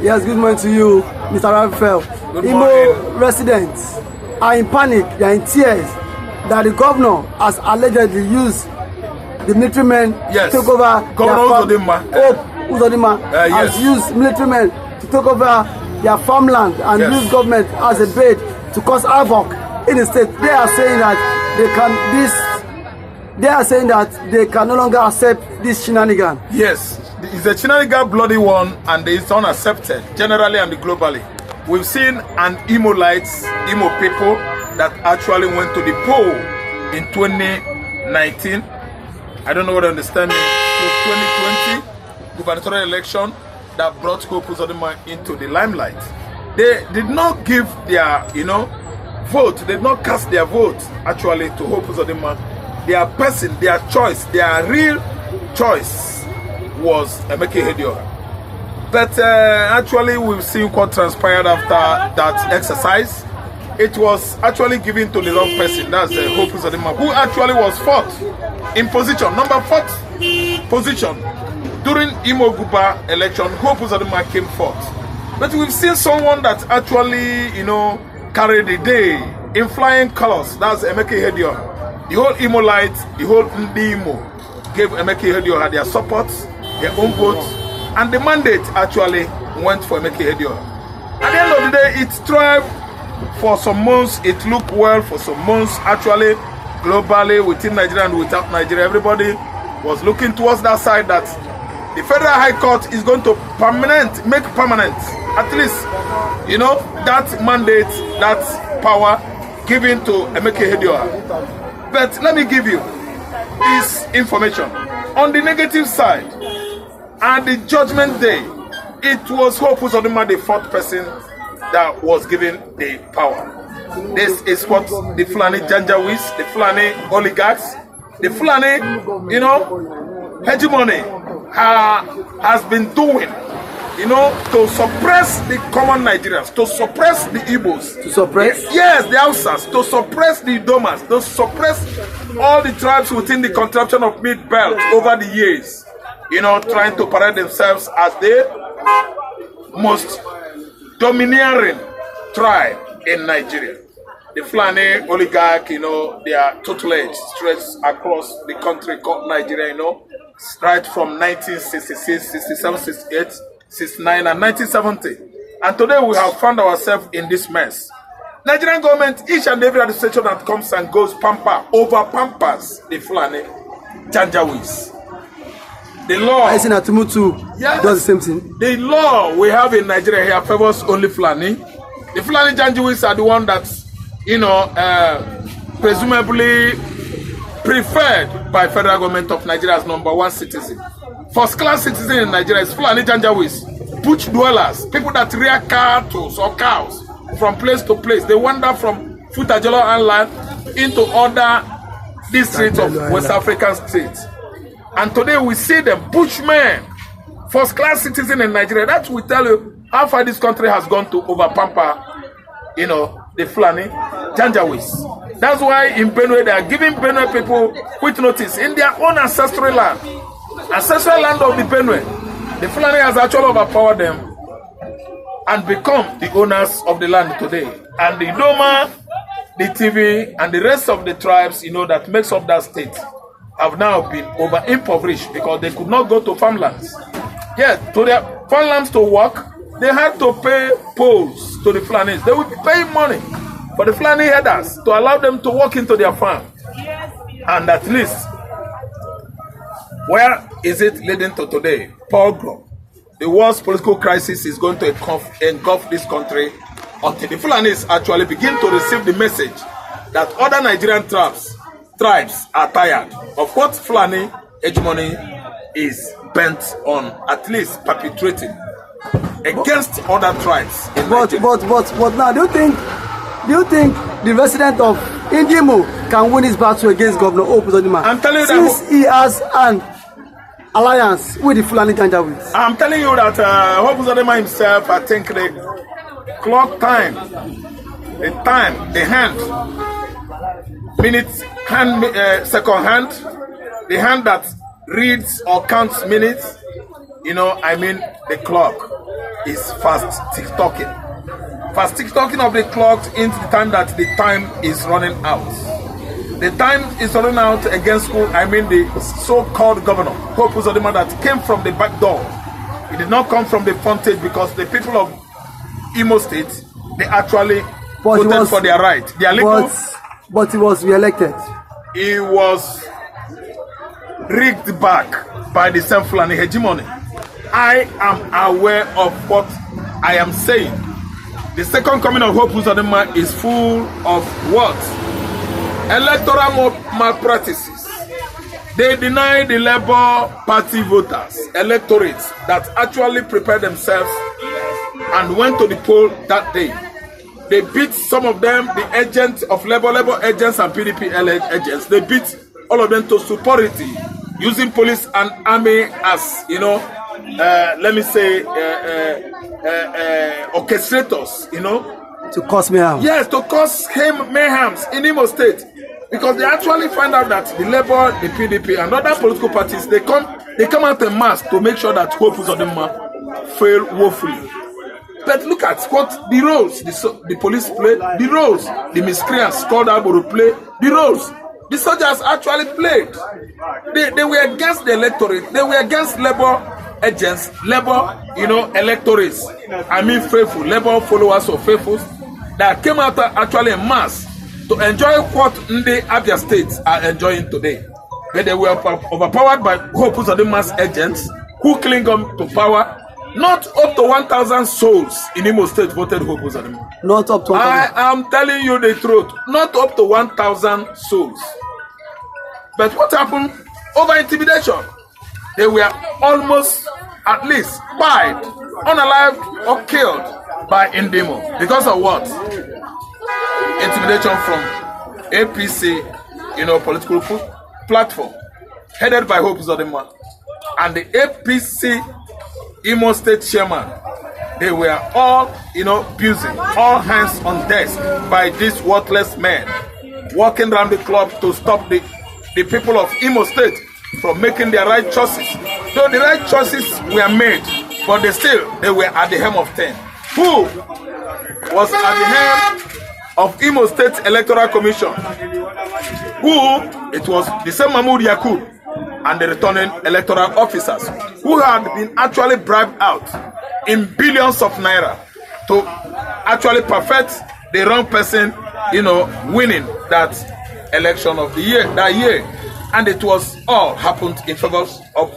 Yes, good morning to you, Mr. Raphael. Imo residents are in panic, they are in tears that the governor has allegedly used the military men to take over. Governor Uzodinma has used military men to take over their farmland and use government as a bait to cause havoc in the state. They are saying that they can no longer accept this shenanigan. Yes, it's a shenanigan bloody one, and it's unaccepted generally and globally. We've seen an Imo people that actually went to the poll in 2019. I don't know what I understand. So 2020 gubernatorial election that brought Uzodinma into the limelight. They did not give their, vote. They did not cast their vote actually to Uzodinma. Their person, their choice, their real choice was Emeka Ihedioha. But actually, we've seen what transpired after that exercise. It was actually given to the wrong person. That's Uzodinma, who actually was fourth in position, number 4th position during Imo Guba election. Uzodinma came fourth. But we've seen someone that actually, carried the day in flying colors. That's Emeka Ihedioha. The whole Imo light, the whole Imo gave Emeka Ihedioha their support, their own votes, and the mandate actually went for Emeka Ihedioha. At the end of the day, it thrived for some months. It looked well for some months. Actually, globally, within Nigeria and without Nigeria, everybody was looking towards that side that the Federal High Court is going to make permanent, at least, that mandate, that power given to Emeka Ihedioha. But let me give you this information. On the negative side, at the judgment day, it was Uzodinma, the 4th person that was given the power. This is what the Fulani Janjaweeds, the Fulani oligarchs, the Fulani, hegemony has been doing, to suppress the common Nigerians, to suppress the Igbos. To suppress? Yes, the Hausas, to suppress the Idomas, to suppress all the tribes within the contraption of Mid-Belt over the years, trying to parade themselves as the most domineering tribe in Nigeria. The Fulani oligarch, they are tutelage stretched across the country called Nigeria, right from 1966, 67, 68, 69, and 1970. And today we have found ourselves in this mess. Nigerian government, each and every administration that comes and goes, pampers the Fulani Janjaweeds. The law, I see Natumutu does the same thing. The law we have in Nigeria here favors only Fulani. The Fulani Janjaweeds are the one that, presumably preferred by federal government of Nigeria as #1 citizen. First class citizen in Nigeria is Fulani Janjaweeds, bush dwellers, people that rear cattle or cows from place to place. They wander from Futajolo Island into other districts of West African states. And today we see them, bushmen, first class citizen in Nigeria. That will tell you how far this country has gone to overpamper, the Fulani Janjaweeds. That's why in Benue they are giving Benue people quick notice in their own ancestral land of the Benue. The Fulani has actually overpowered them and become the owners of the land today. And the Idoma, the TV, and the rest of the tribes, that makes up that state have now been over-impoverished because they could not go to farmlands. Yes, to their farmlands to work, they had to pay polls to the Fulanis. They would pay money for the Fulani headers to allow them to walk into their farm. And at least, where is it leading to today? Pogrom. The worst political crisis is going to engulf this country until the Fulanis actually begin to receive the message that other Nigerian tribes are tired of what Fulani hegemony is bent on, at least perpetrating against other tribes. But now, do you think the resident of Imo can win his battle against Governor Uzodinma? I'm telling you since he has an alliance with the Fulani Janjaweeds. I'm telling you that Uzodinma himself, I think the clock time, the hand, minutes, second hand, the hand that reads or counts minutes, I mean, the clock is fast tick-tocking. Fast tick-tocking of the clock into the time that the time is running out. The time is running out against who? I mean, the so-called governor, Hope Uzodinma, that came from the back door. It did not come from the frontage because the people of Imo State, they actually voted for their right. They are legal. But he was re-elected. He was rigged back by the same Fulani hegemony. I am aware of what I am saying. The second coming of Hope Uzodinma is full of what? Electoral malpractices. They deny the Labour Party voters, electorates that actually prepared themselves and went to the poll that day. They beat some of them, the agents of Labour agents and PDP agents. They beat all of them to superiority, using police and army as, let me say, orchestrators, to cause mayhem. Yes, to cause mayhem in Imo State. Because they actually find out that the Labour, the PDP, and other political parties, they come out en masse to make sure that Hope Uzodinma fail woefully. But look at what the roles the police played, the roles the miscreants called Agboru played, the roles the soldiers actually played. They were against the electorate. They were against Labour agents, Labour, electorates. I mean, faithful Labour followers or faithfuls that came out actually en masse to enjoy what the Abia states are enjoying today. But they were overpowered by Hope Uzodinma's agents who cling on to power. Not up to 1,000 souls in Imo State voted Hope Uzodinma. Not up to 1,000. I am telling you the truth. Not up to 1,000 souls. But what happened? Over intimidation. They were almost, at least, spied, unalived or killed by Indimo. Because of what? Intimidation from APC, political platform, headed by Hope Uzodinma. And the APC Imo State chairman, they were all, abusing, all hands on desk by these worthless men, walking around the club to stop the people of Imo State from making their right choices. So the right choices were made, but they were at the helm of 10. Who was at the helm of Imo State Electoral Commission? It was the same Mahmoud Yakub and the returning electoral officers who had been actually bribed out in billions of naira to actually perfect the wrong person, winning that election of that year. And it was all happened in favor of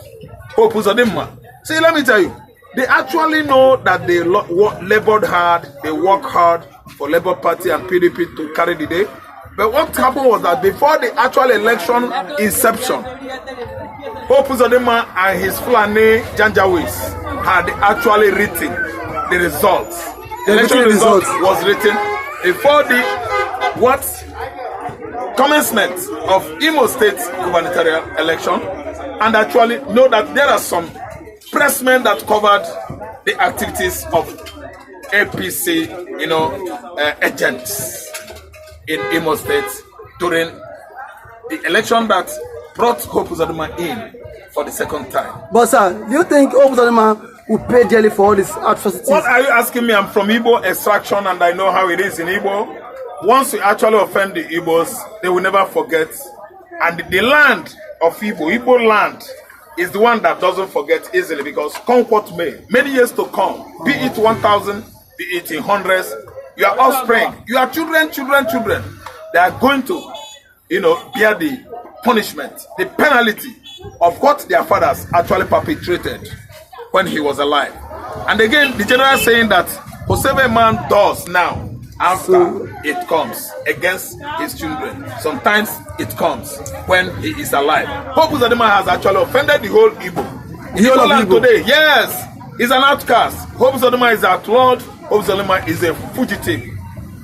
Hope Uzodinma. See, let me tell you, they actually know that they labored hard, they worked hard for Labour Party and PDP to carry the day. But what happened was that before the actual election inception, Hope Uzodinma and his Fulani Janjaweeds had actually written the results. The election result was written before the commencement of Imo State gubernatorial election, and actually know that there are some pressmen that covered the activities of APC, agents in Imo State during the election that brought Hope Uzodinma in for the second time. But sir, do you think Hope Uzodinma will pay dearly for all these atrocities? What are you asking me? I'm from Igbo extraction and I know how it is in Igbo. Once you actually offend the Igbos, they will never forget. And the land of Igbo land, is the one that doesn't forget easily, because come what may, many years to come, be it 1,000, be it in hundreds, your offspring, your children, they are going to, bear the punishment, the penalty of what their fathers actually perpetrated when he was alive. And again, the general saying that whatever man does now, after it comes against his children. Sometimes it comes when he is alive. Hope Uzodinma has actually offended the whole Igbo. Igbo land today, yes, he's an outcast. Hope Uzodinma is outlawed. Hope Uzodinma is a fugitive.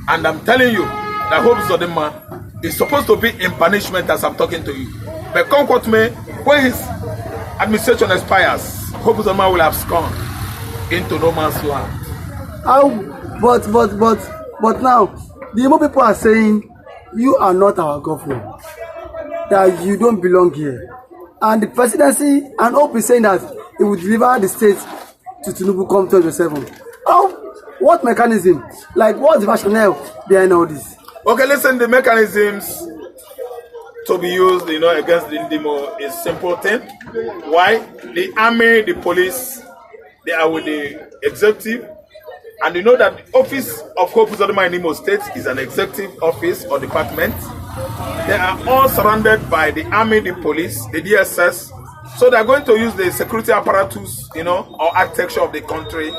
And I'm telling you that Hope Uzodinma is supposed to be in punishment as I'm talking to you. But come what may, when his administration expires, Hope Uzodinma will have gone into no man's land. But now, the Igbo people are saying, you are not our governor, that you don't belong here. And the presidency and Hope is saying that he will deliver the state to Tinubu come 2027. How? What mechanism? Like, what's the rationale behind all this? Okay, listen, the mechanisms to be used, against the Ndimo is simple thing. Why? The army, the police, they are with the executive. And you know that the office of Uzodinma The Imo State is an executive office or department. They are all surrounded by the army, the police, the DSS. So they are going to use the security apparatus, or architecture of the country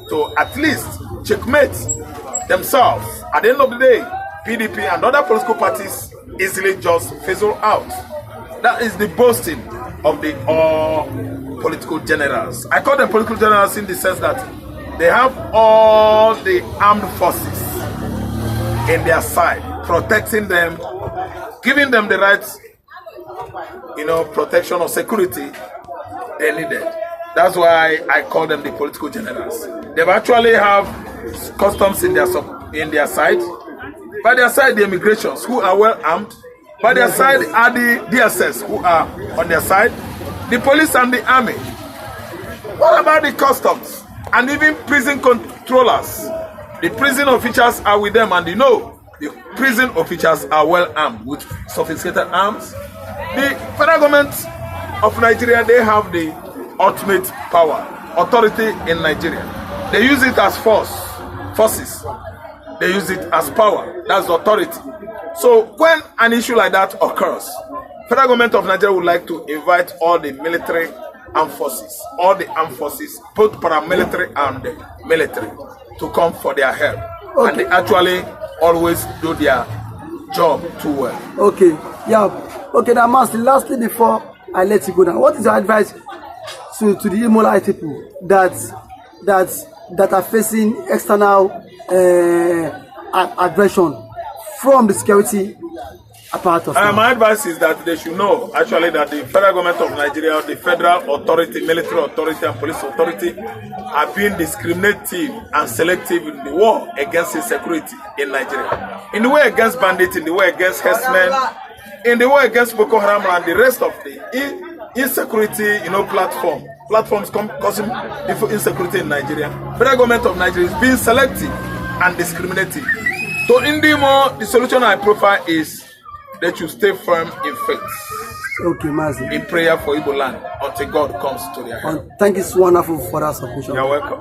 to at least checkmate themselves. At the end of the day, PDP and other political parties easily just fizzle out. That is the boasting of the all political generals. I call them political generals in the sense that they have all the armed forces in their side, protecting them, giving them the rights, protection or security they needed. That's why I call them the political generals. They actually have customs in their side. By their side, the immigrations who are well armed. By their side are the DSS who are on their side, the police and the army. What about the customs and even prison controllers? The prison officials are with them, and the prison officials are well armed with sophisticated arms. The federal government of Nigeria, they have the ultimate power, authority in Nigeria. They use it as forces. They use it as power. That's authority. So when an issue like that occurs, federal government of Nigeria would like to invite all the military armed forces, both paramilitary and military, to come for their help. Okay. And they actually always do their job too well. Okay, yeah. Okay, now Master, lastly, before I let you go down, what is your advice to the Imolite people that are facing external aggression from the security apparatus? My advice is that they should know actually that the federal government of Nigeria, the federal authority, military authority and police authority are being discriminative and selective in the war against insecurity in Nigeria. In the way against bandits, in the way against herdsmen, in the way against Boko Haram and the rest of the insecurity, platforms causing insecurity in Nigeria. Federal government of Nigeria is being selective and discriminative. So in Ndimo, the solution I profile is that you stay firm in faith. Okay, Mazi. In prayer for Igbo land until God comes to their help. Thank you so wonderful for that submission. You're welcome.